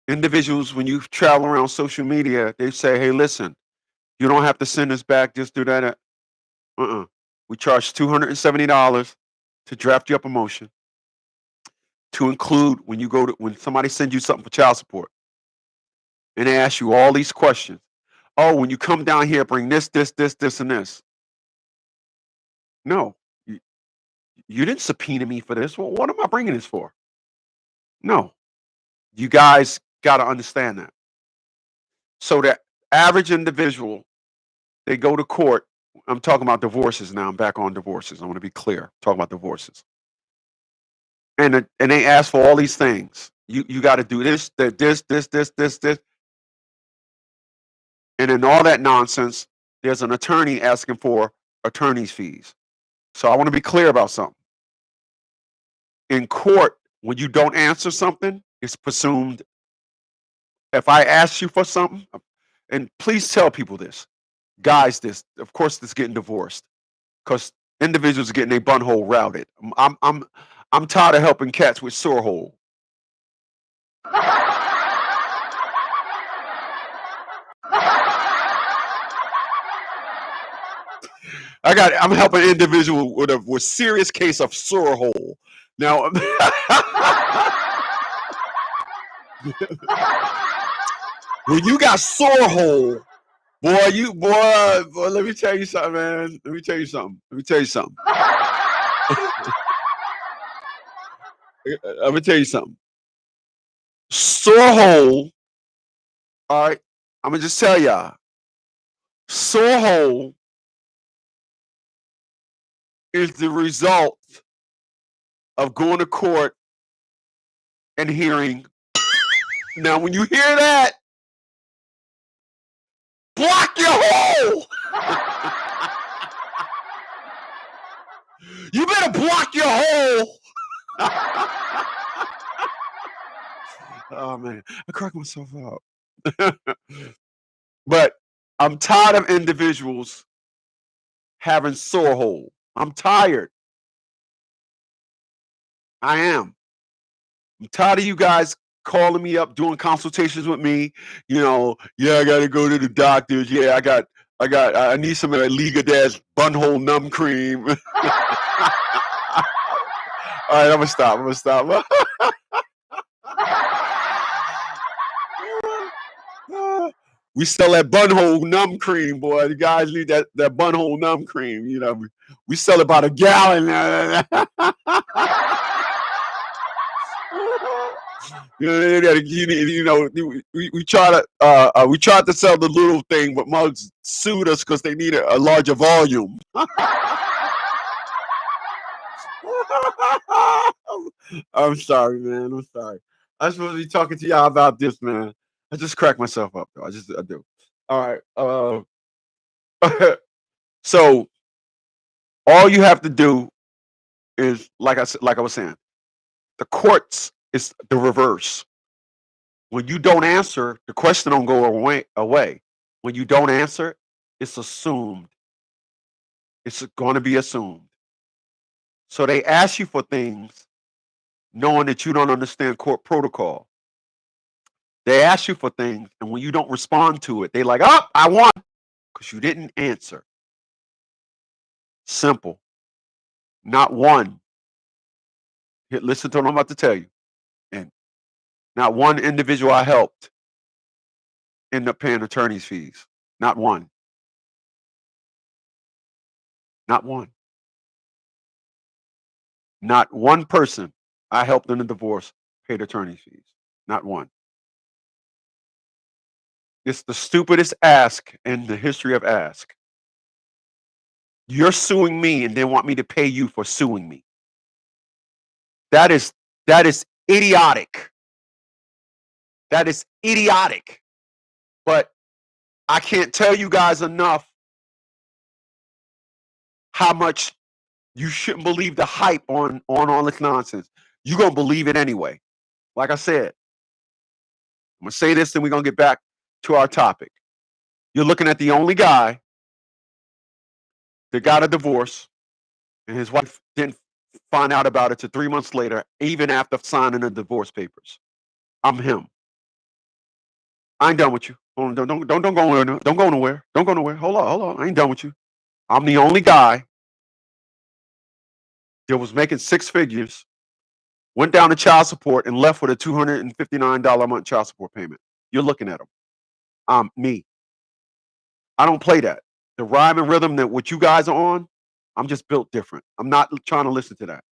individuals, when you travel around social media, they say, hey, listen, you don't have to send this back, just do that. We charge $270 to draft you up a motion to include when somebody sends you something for child support and they ask you all these questions. Oh, when you come down here, bring this, and this. No, you didn't subpoena me for this. Well, what am I bringing this for? No, you guys got to understand that. So the average individual, they go to court. I'm talking about divorces now. I'm back on divorces. I want to be clear. I'm talking about divorces. And they ask for all these things. You got to do this. And in all that nonsense, there's an attorney asking for attorney's fees. So I want to be clear about something. In court, when you don't answer something, it's presumed. If I ask you for something, and please tell people this, guys, of course, this getting divorced because individuals are getting their bunhole routed. I'm tired of helping cats with sore hole. I'm helping an individual with serious case of sore hole. Now, when you got sore hole, boy, let me tell you something, man. Let me tell you something. Let me tell you something. Sore hole. All right. I'm gonna just tell y'all. Sore hole is the result of going to court and hearing. Now, when you hear that, block your hole. You better block your hole. Oh man, I cracked myself out. But I'm tired of individuals having sore hole. I'm tired. I am. I'm tired of you guys calling me up, doing consultations with me. Yeah, I gotta go to the doctors. Yeah, I need some of that Liga Dash bunhole numb cream. All right, I'm gonna stop. We sell that bunhole numb cream, boy. You guys need that bunhole numb cream. We sell it by the gallon. We tried to sell the little thing, but mugs sued us because they need a larger volume. I'm sorry, man. I'm sorry. I'm supposed to be talking to y'all about this, man. I just crack myself up, though. I do. All right. So all you have to do is, like I was saying, the courts is the reverse. When you don't answer, the question don't go away. When you don't answer, it's assumed. It's going to be assumed. So they ask you for things knowing that you don't understand court protocol. They ask you for things, and when you don't respond to it, they like, oh, I won, because you didn't answer. Simple. Not one. Here, listen to what I'm about to tell you. And not one individual I helped end up paying attorney's fees. Not one. Not one. Not one person I helped in a divorce paid attorney's fees. Not one. It's the stupidest ask in the history of ask. You're suing me and then want me to pay you for suing me. That is idiotic. That is idiotic. But I can't tell you guys enough how much you shouldn't believe the hype on all this nonsense. You're going to believe it anyway. Like I said, I'm going to say this and we're going to get back to our topic. You're looking at the only guy that got a divorce and his wife didn't find out about it till 3 months later, even after signing the divorce papers. I'm him. I ain't done with you. Don't go nowhere. Don't go nowhere. Don't go nowhere. Hold on. I ain't done with you. I'm the only guy that was making six figures, went down to child support, and left with a $259 a month child support payment. You're looking at him. I'm me. I don't play that. The rhyme and rhythm that what you guys are on, I'm just built different. I'm not trying to listen to that.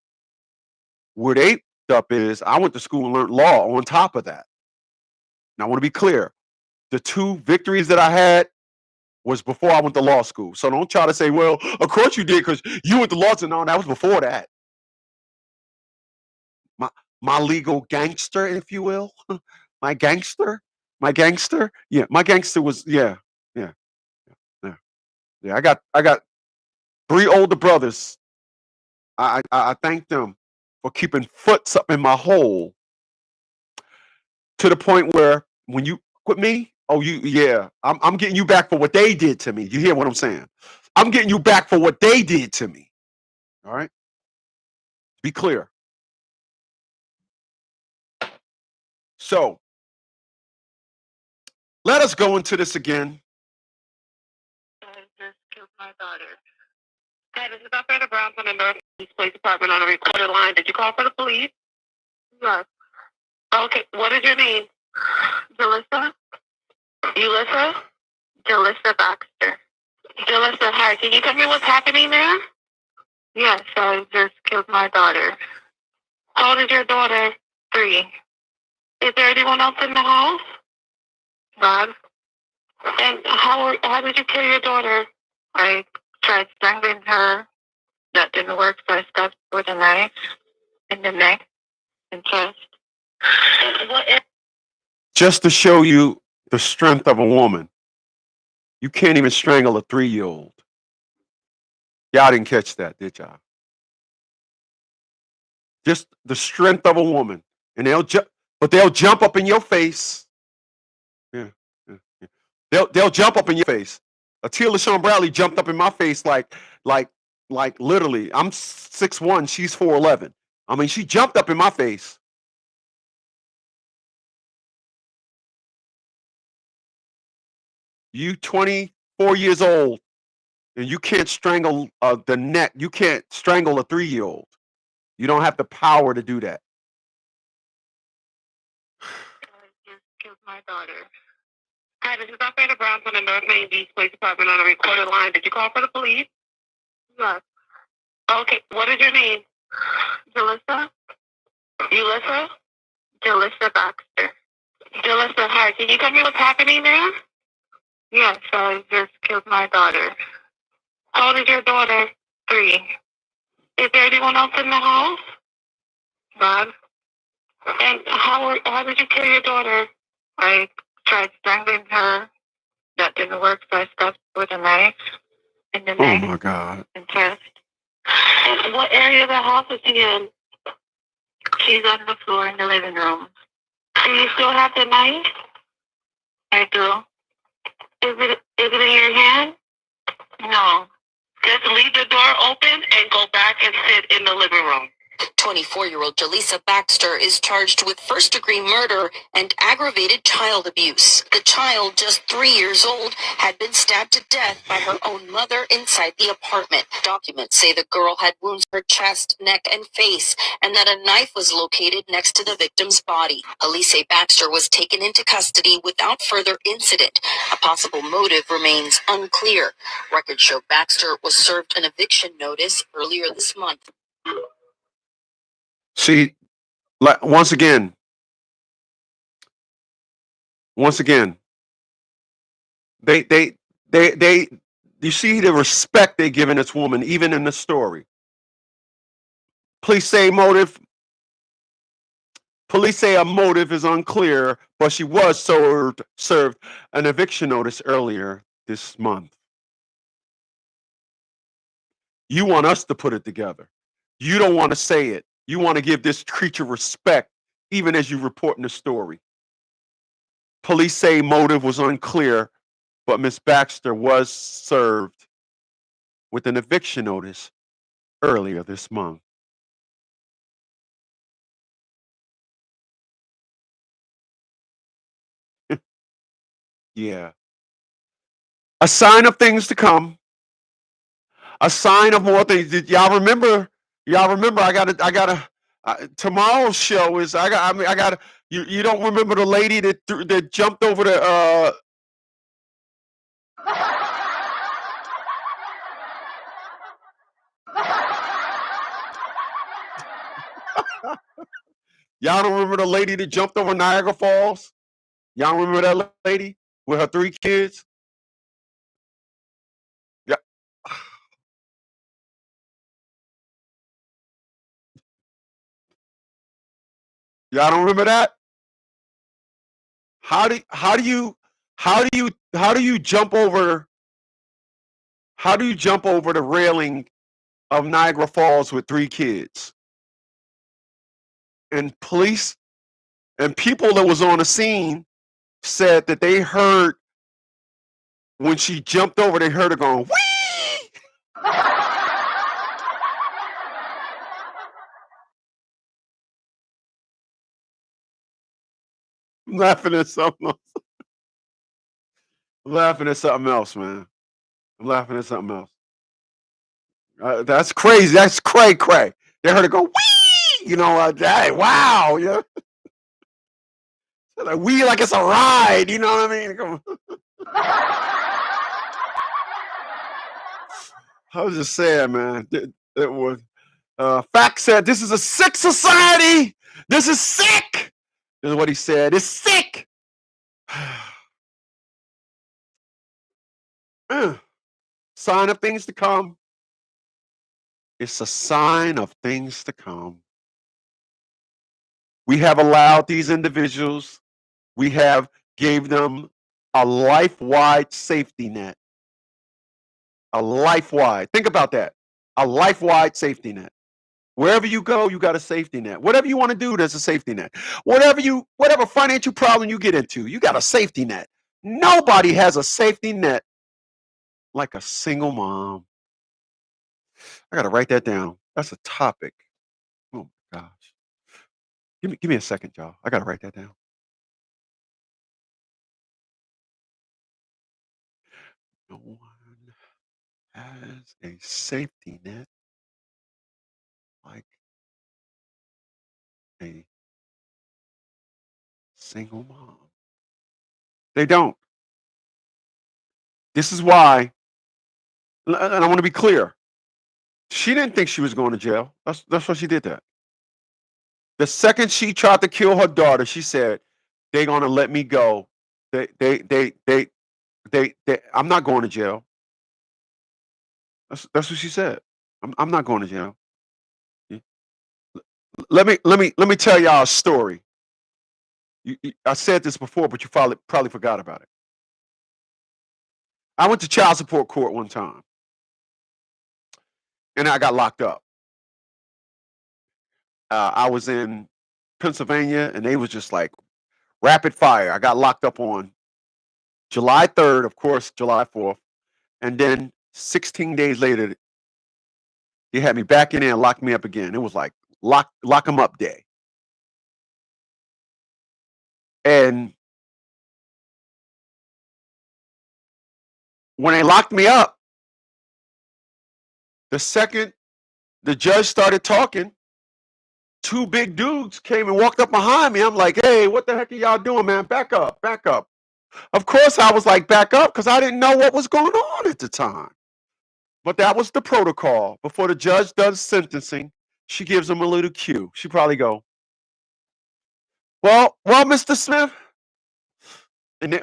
Where they up is, I went to school and learned law on top of that. Now I want to be clear. The two victories that I had was before I went to law school. So don't try to say, well, of course you did because you went to law school. No, that was before that. My legal gangster, if you will. My gangster. Yeah, my gangster was, yeah. I got three older brothers. I thank them for keeping foots up in my hole to the point where when you quit me, I'm getting you back for what they did to me. You hear what I'm saying? I'm getting you back for what they did to me. All right? Be clear. So let us go into this again. I just killed my daughter. Hey, this is Operator Brown from the Northeast Police Department on a recorded line. Did you call for the police? Yes. Okay, what is your name? Jalissa? Ulissa? Jalissa Baxter. Jalissa, hi. Can you tell me what's happening there? Yes, I just killed my daughter. How old is your daughter? 3. Is there anyone else in the house? Bob. And how did you kill your daughter? I tried strangling her. That didn't work, so I stabbed her with a knife in the neck and chest. Just to show you the strength of a woman, you can't even strangle a 3-year-old. Y'all didn't catch that, did y'all? Just the strength of a woman, and they'll jump up in your face. Yeah. They'll jump up in your face. Atia LaShawn Bradley jumped up in my face like literally. I'm 6'1", she's 4'11". I mean, she jumped up in my face. You 24 years old, and you can't strangle the neck. You can't strangle a 3-year-old. You don't have the power to do that. I just killed my daughter. Hi, this is Operator Brown from the North Main Beach Police Department on a recorded line. Did you call for the police? Yes. Okay, what is your name? Jalissa? Ulissa? Jalissa Baxter. Jalissa, hi. Can you tell me what's happening there? Yes, I just killed my daughter. How old is your daughter? 3. Is there anyone else in the house? Bob. And how did you kill your daughter? I tried strangling her. That didn't work, so I stabbed her with a knife in the neck. Oh my God. And chest. And what area of the house is she in? She's on the floor in the living room. Do you still have the knife? I do. Is it in your hand? No. Just leave the door open and go back and sit in the living room. 24-year-old JALLISA Baxter is charged with first-degree murder and aggravated child abuse. The child, just 3 years old, had been stabbed to death by her own mother inside the apartment. Documents say the girl had wounds to her chest, neck, and face, and that a knife was located next to the victim's body. JALLISA Baxter was taken into custody without further incident. A possible motive remains unclear. Records show Baxter was served an eviction notice earlier this month. See, once again, they, you see the respect they're giving this woman, even in the story. Police say a motive is unclear, but she was served an eviction notice earlier this month. You want us to put it together. You don't want to say it. You want to give this creature respect, even as you report in the story. Police say motive was unclear, but Miss Baxter was served with an eviction notice earlier this month. Yeah. A sign of things to come. A sign of more things. Y'all remember? I gotta. Tomorrow's show is. I gotta. You don't remember the lady that jumped over the. Y'all don't remember the lady that jumped over Niagara Falls? Y'all remember that lady with her 3 kids? Yeah. Y'all don't remember that? How do you jump over the railing of Niagara Falls with 3 kids? And police and people that was on the scene said that they heard when she jumped over, they heard her going, whee! I'm laughing at something else. I'm laughing at something else, man. I'm laughing at something else. That's crazy. That's cray. They heard her go, whee! You know, hey, wow. Yeah. Like, whee like it's a ride. You know what I mean? Come on. I was just saying, man. It was. Fact said, this is a sick society. This is sick. This is what he said. It's sick. Sign of things to come. It's a sign of things to come. We have allowed these individuals, we have gave them a life-wide safety net. A life-wide. Think about that. A life-wide safety net. Wherever you go, you got a safety net. Whatever you want to do, there's a safety net. Whatever financial problem you get into, you got a safety net. Nobody has a safety net like a single mom. I gotta write that down. That's a topic. Oh my gosh. Give me a second, y'all. I gotta write that down. No one has a safety net like a single mom. They don't. This is why, and I want to be clear. She didn't think she was going to jail. That's why she did that. The second she tried to kill her daughter, she said, "They're gonna let me go. They I'm not going to jail." That's what she said. I'm not going to jail. Let me tell y'all a story. I said this before, but you probably forgot about it. I went to child support court one time, and I got locked up. I was in Pennsylvania, and they was just like, rapid fire. I got locked up on July 3rd, of course, July 4th. And then 16 days later, they had me back in there and locked me up again. It was like lock them up day. And when they locked me up, the second the judge started talking, two big dudes came and walked up behind me. I'm like, hey, what the heck are y'all doing, man? Back up, back up. Of course, I was like, back up, because I didn't know what was going on at the time. But that was the protocol. Before the judge does sentencing, she gives them a little cue. She probably go, well, Mr. Smith. And they,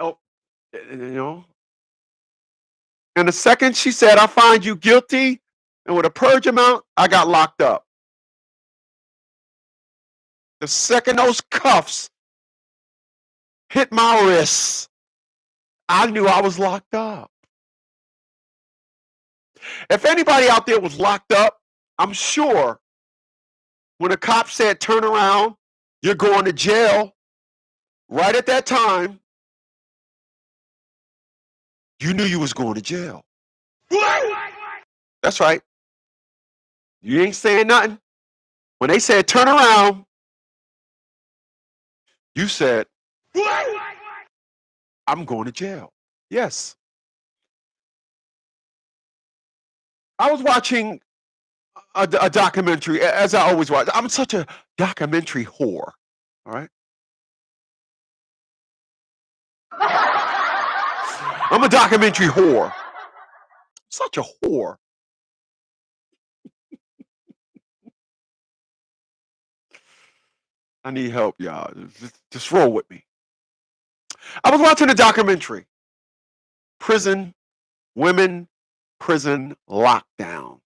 and the second she said, I find you guilty, and with a purge amount, I got locked up. The second those cuffs hit my wrists, I knew I was locked up. If anybody out there was locked up, I'm sure when a cop said, turn around, you're going to jail, right at that time, you knew you was going to jail. That's right. You ain't saying nothing. When they said, turn around, you said, I'm going to jail. Yes. I was watching a documentary, as I always watch. I'm such a documentary whore. All right. I'm a documentary whore. Such a whore. I need help, y'all. Just roll with me. I was watching a documentary. Women prison lockdown.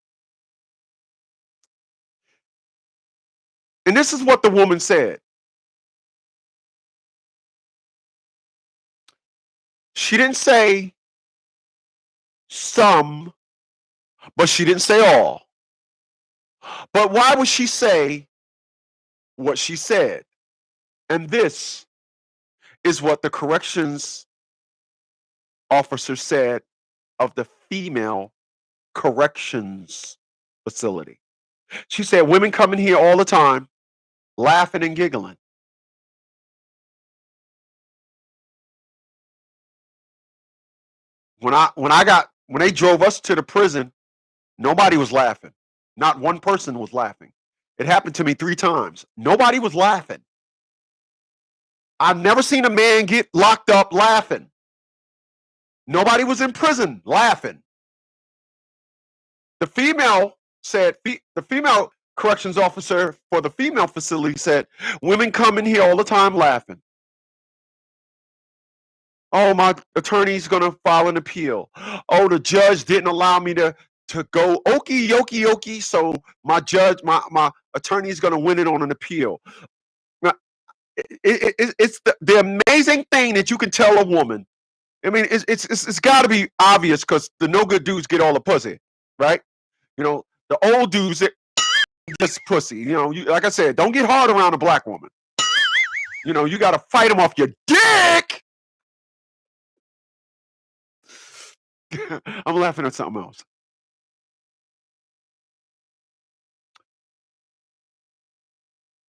And this is what the woman said. She didn't say some, but she didn't say all. But why would she say what she said? And this is what the corrections officer said of the female corrections facility. She said, women come in here all the time, laughing and giggling. When they drove us to the prison, nobody was laughing. Not one person was laughing. It happened to me 3 times. Nobody was laughing. I've never seen a man get locked up laughing. Nobody was in prison laughing. The female corrections officer for the female facility said, women come in here all the time laughing. Oh, my attorney's going to file an appeal. Oh, the judge didn't allow me to go okie yokie yokie, so my attorney's going to win it on an appeal. Now, it's the amazing thing that you can tell a woman. I mean, it's got to be obvious, because the no good dudes get all the pussy, right? You know, the old dudes that just pussy. You know, like I said, don't get hard around a black woman. You know, you got to fight them off your dick. I'm laughing at something else.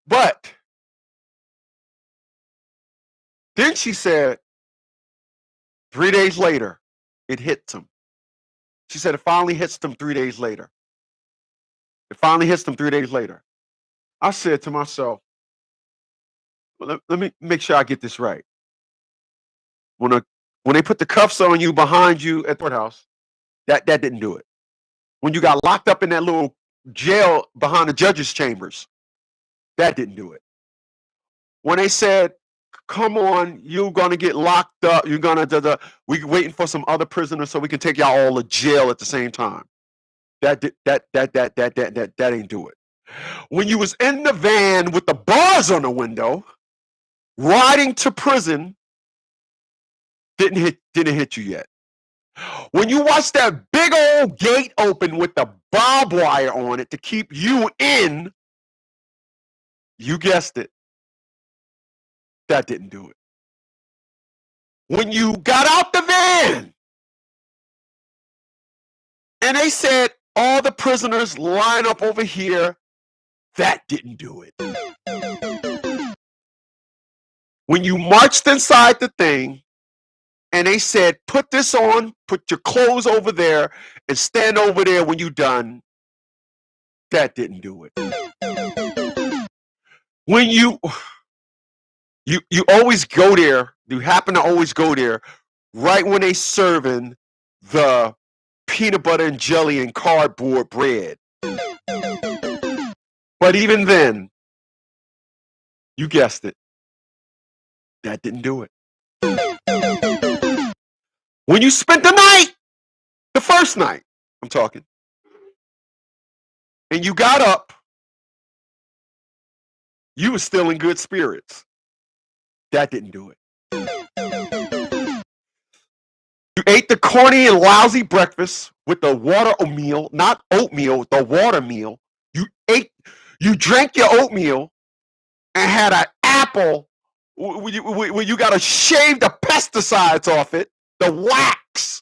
But then she said, 3 days later, it hits them. She said it finally hits them 3 days later. It finally hits them 3 days later. I said to myself, well, let me make sure I get this right. When they put the cuffs on you behind you at the courthouse, that didn't do it. When you got locked up in that little jail behind the judge's chambers, that didn't do it. When they said, come on, you're gonna get locked up, you're gonna we waiting for some other prisoners so we can take y'all all to jail at the same time. That ain't do it. When you was in the van with the bars on the window, riding to prison, didn't hit you yet. When you watch that big old gate open with the barbed wire on it to keep you in, you guessed it, that didn't do it. When you got out the van and they said, all the prisoners line up over here, that didn't do it. When you marched inside the thing and they said, put this on, put your clothes over there, and stand over there when you're done, that didn't do it. When you always go there, you happen to always go there right when they serving the peanut butter and jelly and cardboard bread. But even then, you guessed it, that didn't do it. When you spent the night, the first night, I'm talking, and you got up, you were still in good spirits. That didn't do it. You ate the corny and lousy breakfast with the water meal, not oatmeal, the water meal. You drank your oatmeal and had an apple where you got to shave the pesticides off it, the wax,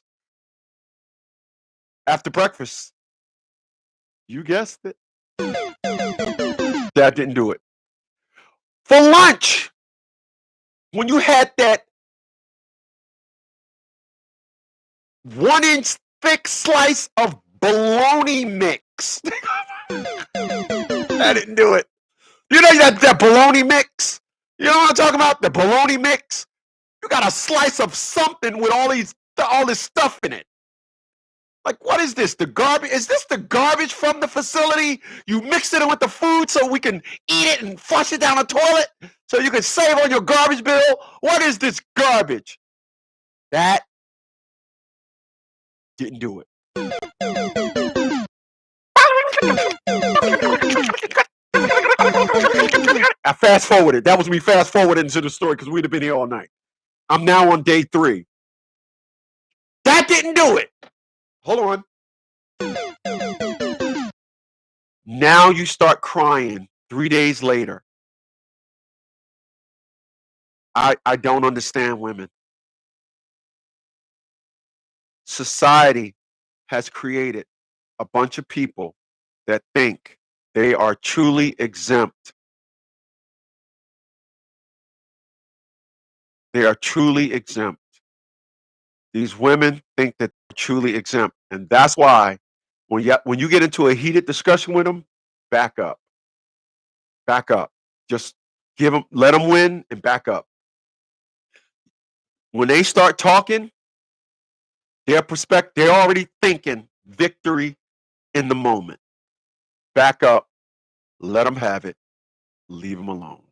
after breakfast. You guessed it. That didn't do it. For lunch, when you had that 1-inch thick slice of bologna mix, that didn't do it. You know that bologna mix? You know what I'm talking about? The bologna mix? You got a slice of something with all this stuff in it. Like, what is this? The garbage? Is this the garbage from the facility? You mix it in with the food so we can eat it and flush it down the toilet so you can save on your garbage bill? What is this garbage? That didn't do it. I fast forwarded. That was me fast forwarding into the story because we'd have been here all night. I'm now on day 3. That didn't do it. Hold on. Now you start crying 3 days later. I don't understand women. Society has created a bunch of people that think they are truly exempt. They are truly exempt. These women think that they're truly exempt. And that's why when you get into a heated discussion with them, back up. Back up. Just let them win and back up. When they start talking, they're already thinking victory in the moment. Back up, let them have it, leave them alone.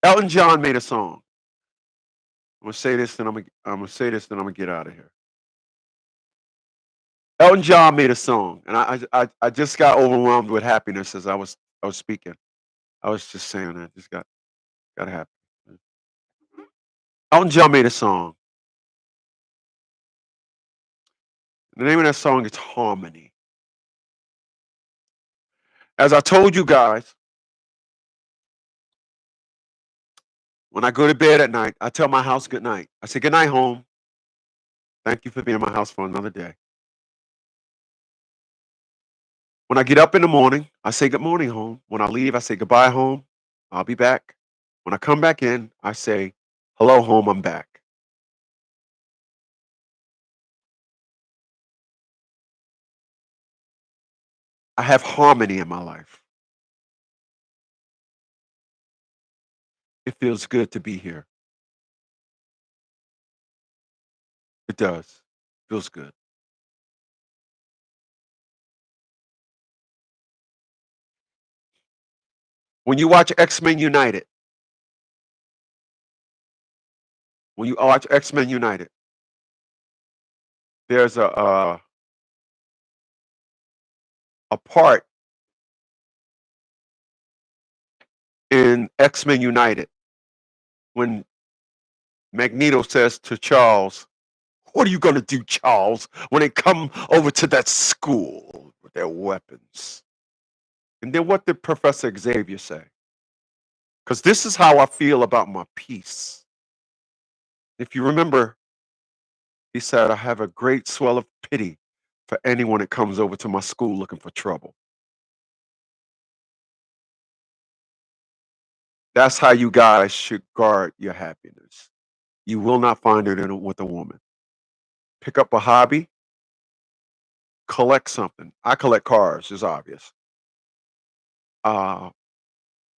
Elton John made a song. I'm gonna say this, then I'm gonna get out of here. Elton John made a song, and I just got overwhelmed with happiness as I was speaking. I was just saying that. Just got happy. Elton John made a song. The name of that song is Harmony. As I told you guys, when I go to bed at night, I tell my house good night. I say, good night, home. Thank you for being in my house for another day. When I get up in the morning, I say good morning, home. When I leave, I say goodbye, home. I'll be back. When I come back in, I say, hello, home, I'm back. I have harmony in my life. It feels good to be here. It does. Feels good. When you watch X-Men United, there's a part in X-Men United when Magneto says to Charles, "What are you going to do, Charles, when they come over to that school with their weapons?" And then what did Professor Xavier say? Because this is how I feel about my peace. If you remember, he said, "I have a great swell of pity for anyone that comes over to my school looking for trouble." That's how you guys should guard your happiness. You will not find it with a woman. Pick up a hobby, collect something. I collect cars, it's obvious.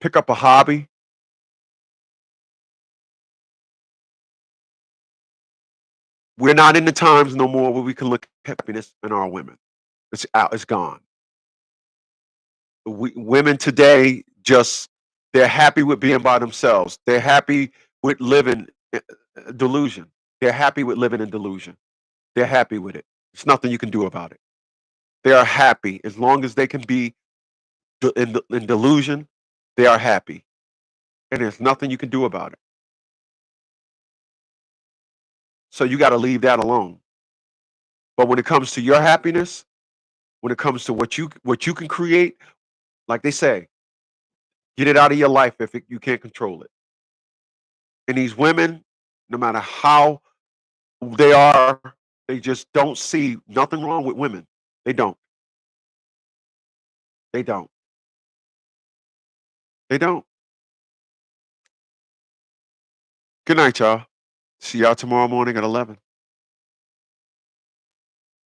Pick up a hobby. We're not in the times no more where we can look at happiness in our women. It's out, it's gone. Women today they're happy with being by themselves. They're happy with living delusion. They're happy with living in delusion. They're happy with it. There's nothing you can do about it. They are happy as long as they can be in delusion. They are happy, and there's nothing you can do about it. So you got to leave that alone. But when it comes to your happiness, when it comes to what you can create, like they say, get it out of your life if you can't control it. And these women, no matter how they are, they just don't see nothing wrong with women. They don't. They don't. They don't. Good night, y'all. See y'all tomorrow morning at 11.